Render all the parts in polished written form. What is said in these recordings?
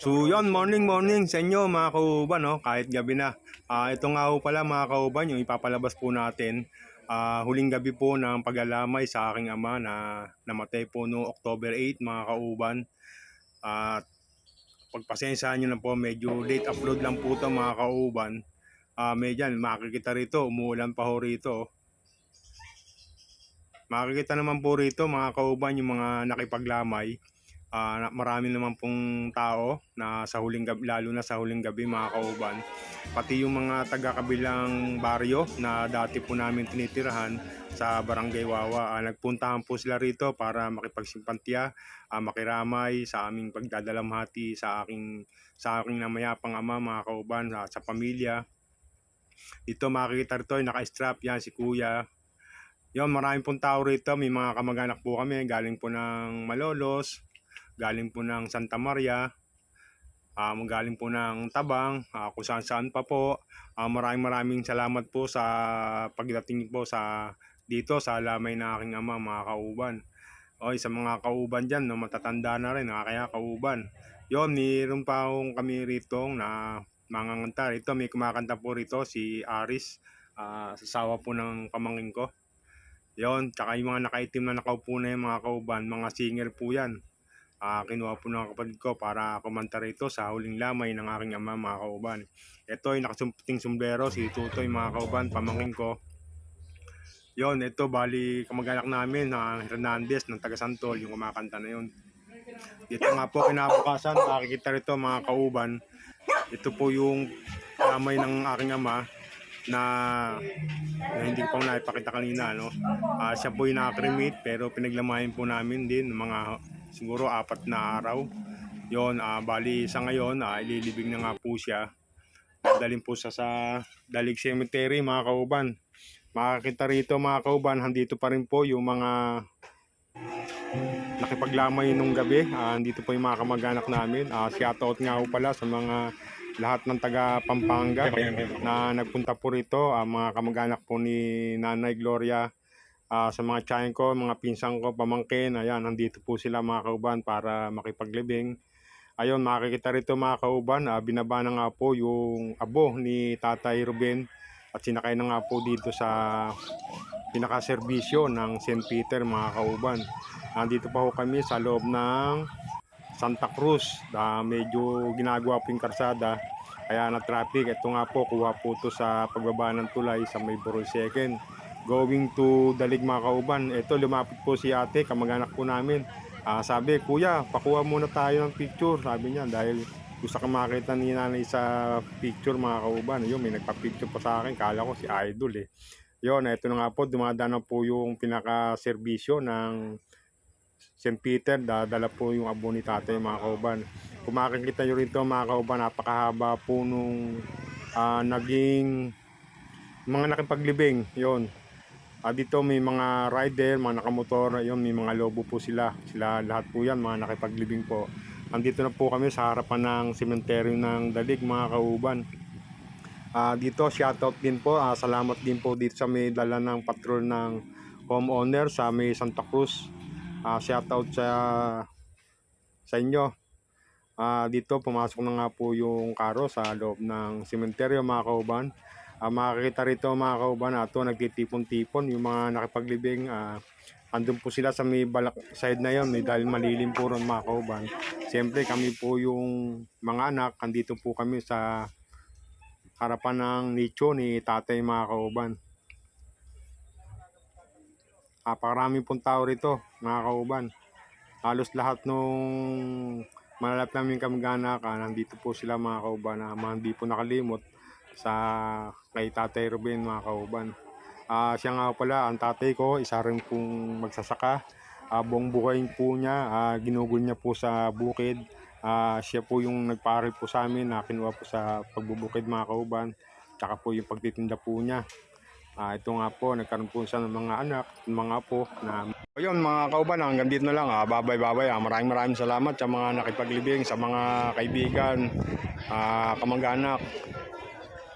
So yun, morning sa inyo mga kauban, no? Kahit gabi na. Ito nga po pala mga kauban, yung ipapalabas po natin. Huling gabi po ng pag-alamay sa aking ama na namatay po no October 8 mga kauban. At pagpasensyahan nyo na po, medyo late upload lang po ito mga kauban. Medyan, makikita rito, umuulan pa ho rito. Makikita naman po rito mga kauban yung mga nakipaglamay. Marami naman pong tao na sa huling gabi, lalo na sa huling gabi mga kauban. Pati yung mga taga-kabilang baryo na dati po namin tinitirahan sa Barangay Wawa. Nagpuntahan po sila rito para makipagsimpatya, makiramay sa aming pagdadalamhati sa aking namayapang ama mga kauban, sa pamilya. Dito makikita rito, naka-strap yan si Kuya. Yon, marami pong tao rito, may mga kamag-anak po kami, galing po ng Malolos, galing po ng Santa Maria, galing po ng Tabang, kung saan pa po. Maraming salamat po sa pagdating po dito sa lamay na aking ama mga kauban. Sa mga kauban dyan, no, matatanda na rin, kaya kauban. Yon, mayroon pa akong kami rito na manganganta. Rito may kumakanta po rito si Aris, sasawa po ng pamangkin ko. Yon, tsaka yung mga nakaitim na nakaupo na yung mga kauban, mga singer po yan. Kinuha po ng kapatid ko para kumanta rito sa huling lamay ng aking ama mga kauban. Ito ay nakasumputing sombrero, si Tutoy mga kauban, pamangkin ko. Yon, ito bali kamag-anak namin na Hernandez ng taga Santol, yung kumakanta na yun. Dito nga po kinabukasan, makikita rito mga kauban. Ito po yung lamay ng aking ama na hindi ko pang naipakita kanina, no? Siya po yung nakakremate pero pinaglamayan po namin din mga siguro 4 na araw. Yon, bali sa ngayon ililibing na nga po siya. Dadalhin po sa Dalig Cemetery mga kauban. Makakita rito mga kauban, handito pa rin po yung mga nakipaglamay nung gabi. Andito po yung mga kamag-anak namin. Shoutout nga po pala sa mga lahat ng taga Pampanga na nagpunta po rito, mga kamag-anak po ni Nanay Gloria, sa mga tiyahin ko, mga pinsang ko, pamangkin. Ayan, nandito po sila mga kauban para makipaglibing. Ayun, makikita rito mga kauban, binaba na nga po yung abo ni Tatay Ruben at sinakay na nga po dito sa pinakaserbisyo ng St. Peter mga kauban. Nandito pa po kami sa loob ng Santa Cruz, medyo ginagawa po yung karsada kaya na traffic. Ito nga po, kuha po ito sa pagbaba ng tulay sa may Burol 2nd going to Dalig mga kauban. Ito, lumapit po si ate, kamag-anak po namin. Sabi, kuya, pakuha muna tayo ng picture, sabi niya, dahil gusto ka makita ni nanay sa picture mga kauban. Yun, may nagpa-picture pa sa akin, kala ko si Idol eh. Yun, ito na nga po, dumadaan na po yung pinaka-serbisyo ng St. Peter. Dadala po yung abo ni tatay mga kauban. Kung makikita nyo rito mga kauban, napakahaba po nung naging mga nakipaglibing. Yun, dito may mga rider, mga nakamotor. Yun, may mga lobo po sila lahat po yan mga nakipaglibing po. Andito na po kami sa harapan ng sementeryo ng Dalig mga kauban. Dito shoutout din po, salamat din po dito sa may dala ng patrol ng homeowner sa may Santa Cruz. Shoutout sa inyo. Dito pumasok na nga po yung karo sa loob ng sementeryo mga kauban. Makikita rito mga kauban, ito nagtitipon-tipon yung mga nakipaglibing. Andun po sila sa may balak side na yun, dahil malilim po ron mga kauban. Siyempre kami po yung mga anak, andito po kami sa harapan ng nicho ni tatay mga kauban. Napakarami pong tao rito mga kauban. Halos lahat nung malalap namin kamag-anak, nandito po sila mga kauban, hindi po nakalimot sa kay Tatay Ruben mga kauban. Siya nga pala, ang tatay ko, isa rin pong magsasaka. Buong buhay po niya, ginugol niya po sa bukid. Siya po yung nagpaaral po sa amin, kinuha po sa pagbubukid mga kauban. Tsaka po yung pagtitinda po niya. Ito nga po, nagkaroon po siya ng mga anak, mga apo na... Ayun mga kauban, hanggang dito na lang. Babay. Maraming salamat sa mga nakipaglibing, sa mga kaibigan, kamag-anak.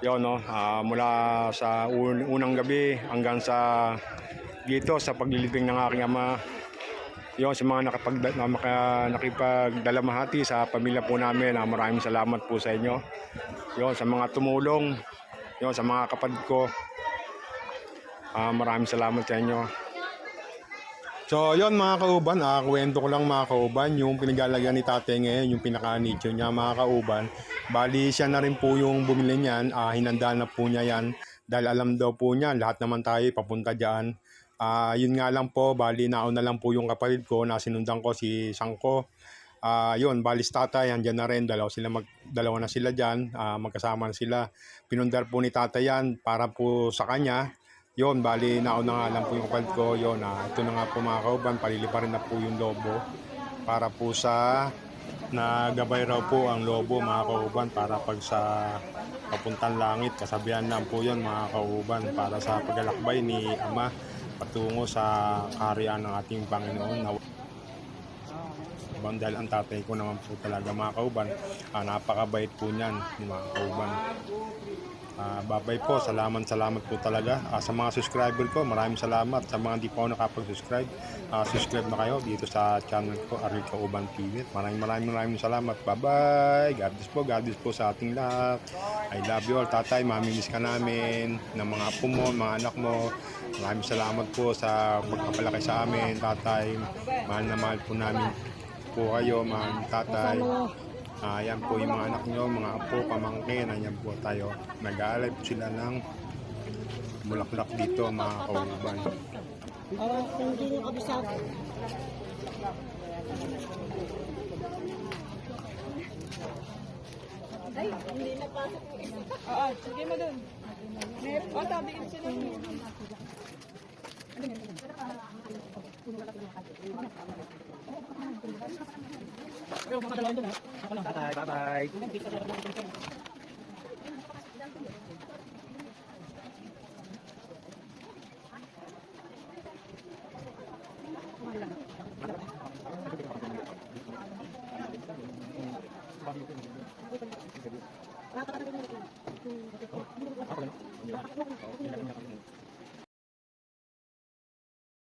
Yun, no? Mula sa unang gabi hanggang sa dito sa paglilibing ng aking ama. Yun, sa mga nakipagdalamahati sa pamilya po namin, maraming salamat po sa inyo. Yun, sa mga tumulong, yun, sa mga kapatid ko, maraming salamat sa inyo. So, yun mga kauban, kwento ko lang mga kauban, yung pinagalagyan ni tatay ngayon, yung pinaka-nicho niya mga kauban. Bali, siya na rin po yung bumili niyan, hinanda na po niya yan, dahil alam daw po niya, lahat naman tayo papunta dyan. Yun nga lang po, bali nauna lang po yung kapatid ko na sinundan ko si Sangko. Yun, balis tatay, andyan na rin, dalawa na sila dyan, magkasama na sila. Pinundar po ni tatay yan para po sa kanya. Yun, bali nauna nga lang po yung kapatid ko. Yun, ito na nga po mga kauban, paliliparin na po yung lobo para po sa nagabay raw po ang lobo mga kauban para pag sa papuntang langit. Kasabihan lang po yun mga kauban para sa paglalakbay ni Ama patungo sa kaharian ng ating Panginoon. Dahil ang tatay ko naman po talaga mga kauban, napakabait po niyan mga kauban. Babay po, salamat po talaga sa mga subscriber ko, maraming salamat. Sa mga hindi po nakapag-subscribe, subscribe na kayo dito sa channel ko, Ariel Kauban TV. Maraming salamat. Bye bye, God bless po sa ating lahat. I love you all. Tatay, mamimiss ka namin ng mga apo mo, mga anak mo. Maraming salamat po sa pagpapalaki sa amin, tatay. Mahal na mahal po namin po kayo, mga tatay. Yan po yung mga anak nyo, mga apo, pamangkin, ayan po tayo. Nag-aalay po sila ng bulaklak dito mga kauban. Hindi nyo kabisado. Ay, hindi napasok yung isa. Sige mo dun. Tabiin sila. Bye-bye.